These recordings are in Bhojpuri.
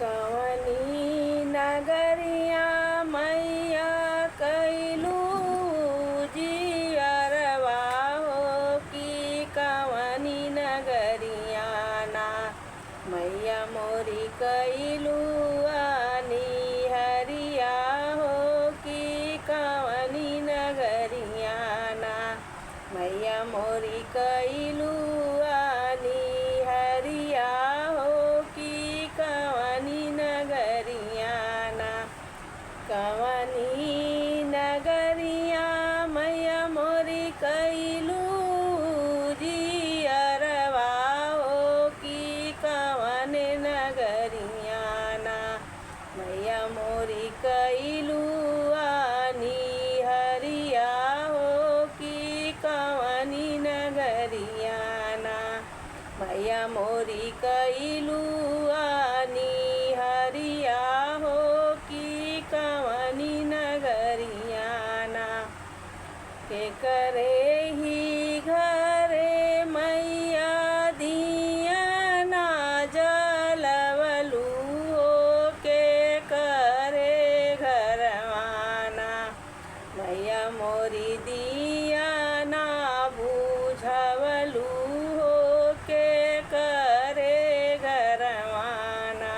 कवनी नगरिया मैया कैलू जियरवा हो कि कवनी नगरिया ना मैया मोरी कैलू आनी हरिया हो कि कवनी नगरिया ना मैया मोरी कैलू आनी हरिया हो कि कवनी नगरिया ना कवनी नगरिया मैया मोरी कैलू जियरवा हो कि कवन नगरिया ना मैया मोरी कैलू आनी हरिया हो कि कवनी नगरिया ना मैया मोरी कैलू आनी हरिया हो कि कवनी नगरिया ना के करे ही घरे मैया दिया ना जलवलू हो के करे घरवाना मैया मोरी दिया ना बुझवलू हो के करे घरवाना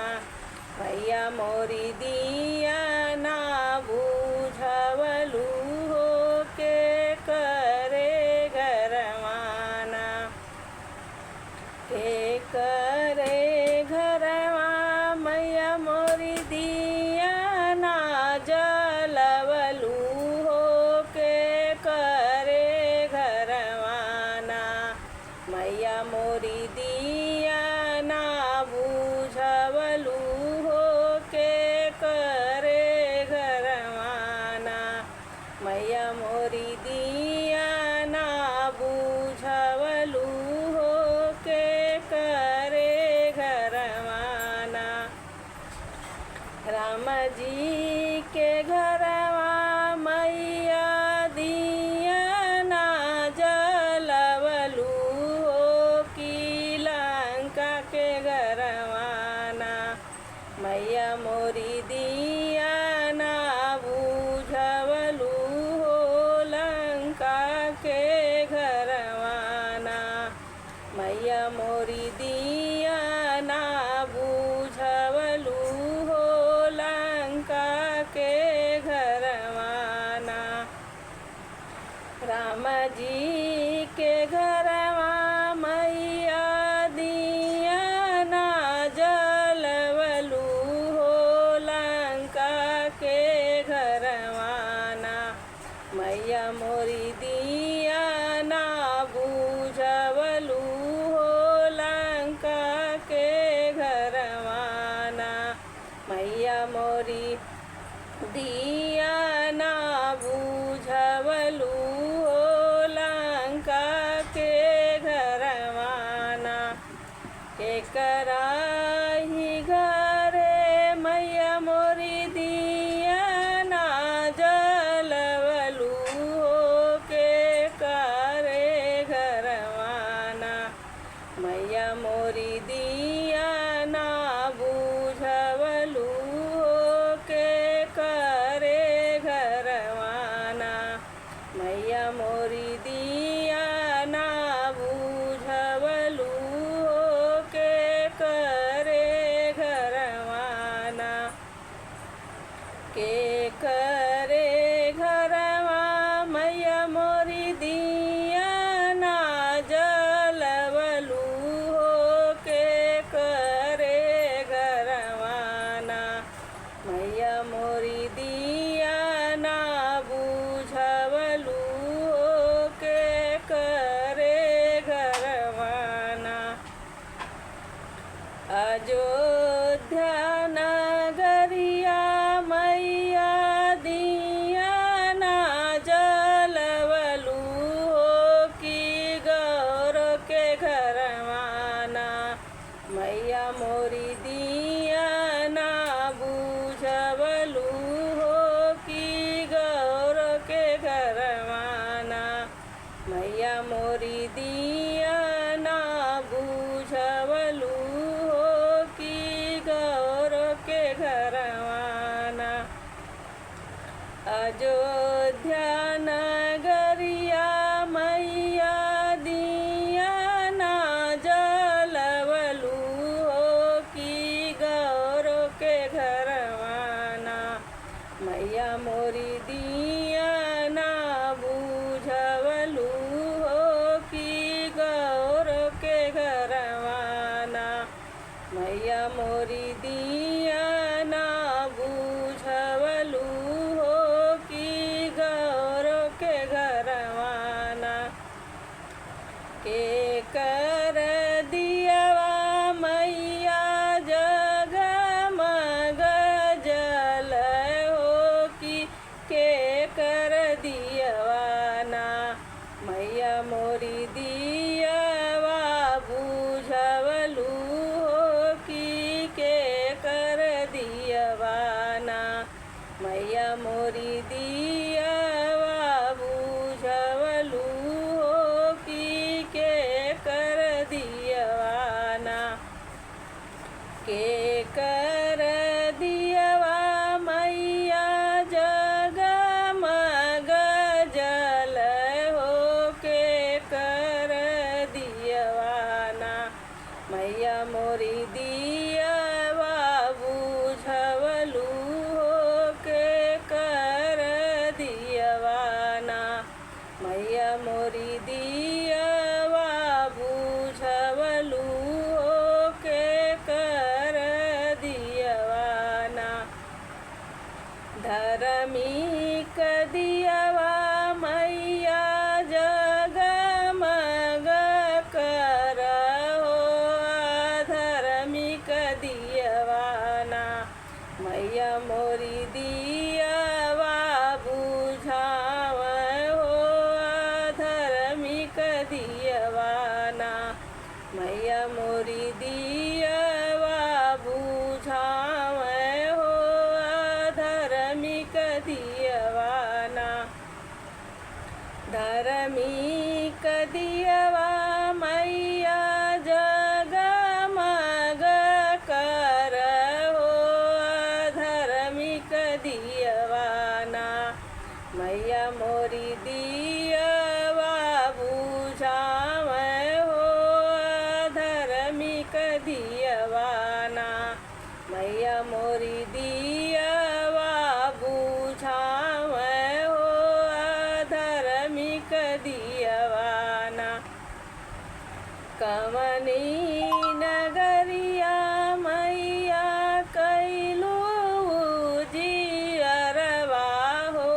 मैया मोरी दिया ना बुझवलू हो के करे घरवाना के करे घरवा मैया मोरी दिया ना जलवलू हो के करे घरवाना मैया मोरी दिया ना बुझवलू हो के करे घरवाना मैया मोरी दिया ना बुझवलू हो के करे घरवाना राम जी के घरवा मैया दिया ना जलवलू हो कि लंका के घरवाना मैया मोरी दिया ना बुझवलू हो लंका के घरवाना मैया मोरी दिया ना बुझवलू हो लंका के घरवाना राम जी के घरवा मैया दिया ना जलवलू हो लंका के घरवाना मैया मोरी दिया ना बुझवलू हो लंका के घरवाना मैया मोरी दिया ना बुझवलू हो लंका के घरवाना के कराही घरे मैया मोरी दिया ना जलवलू हो के करे घरवाना मैया मोरी दिया ना बुझवलू हो के करे घरवाना मैया मोरी दिया ना बुझवलू हो के करे घरवाना के करे घरवा मैया मोरी दिया ना जलवलू हो के करे घरवाना मैया मोरी दिया ना बुझवलू हो के करे घरवाना अयोध्या नगरिया मैया दिया ना जलवलू हो कि गौर के घरवाना मैया मोरी दिया ना बुझवलू हो कि गौर के घरवाना मैया मोरी दिया ना बुझवलू हो कि गौर अयोध्या नगरिया मैया दिया ना जलवलू हो कि गौरव के घरवाना मैया मोरी दिया ना बुझवलू हो कि गौरव के घरवाना मैया मोरी दिया ना बुझवलू हो कि गौरव के घरवाना के कर दियवा मैया जगमग जल हो कि के कर दियवाना मैया मोरी दियवा बुझवलू हो कि के कर दियवाना मैया मोरी दियवा बुझवलू हो कि के कर दियवाना के कर दियवा मैया जगमग जल हो के कर दियवाना मैया मोरी दियवा बुझवलू हो के कर दियवाना मैया मोरी दियवा बुझवलू हो के कर दियवाना धर्मिक दियवा मैया जगमग कर हो धर्मिक दियवाना मैया मोरी दियवा बुझाव हो धर्मिक दियवाना मैया मोरी दियवा बुझाव हो धर्मिक दियवाना धर्मिक दियवा मैया जगमग कर हो धर्मिक दियवाना मैया मोरी दियवा बुझाव हो धर्मिक दियवाना मैया मोरी दियवा बुझाव हो धर्मिक दियवाना कवनी नगरिया मैया कैलू जियरवा हो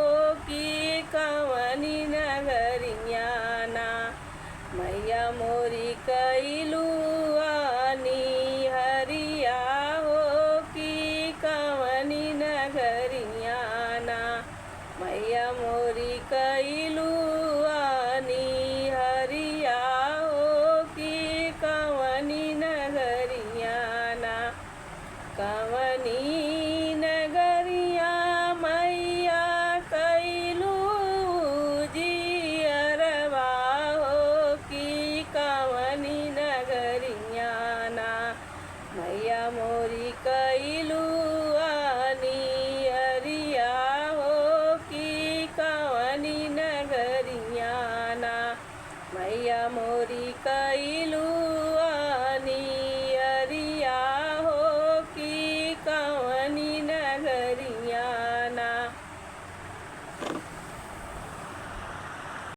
कि कवनी नगरियाना मैया मोरी कैलू हरिया हो कि कवनी नगरियाना मैया मोरी कैलू हरिया हो कि कवनी नगरियाना कवनी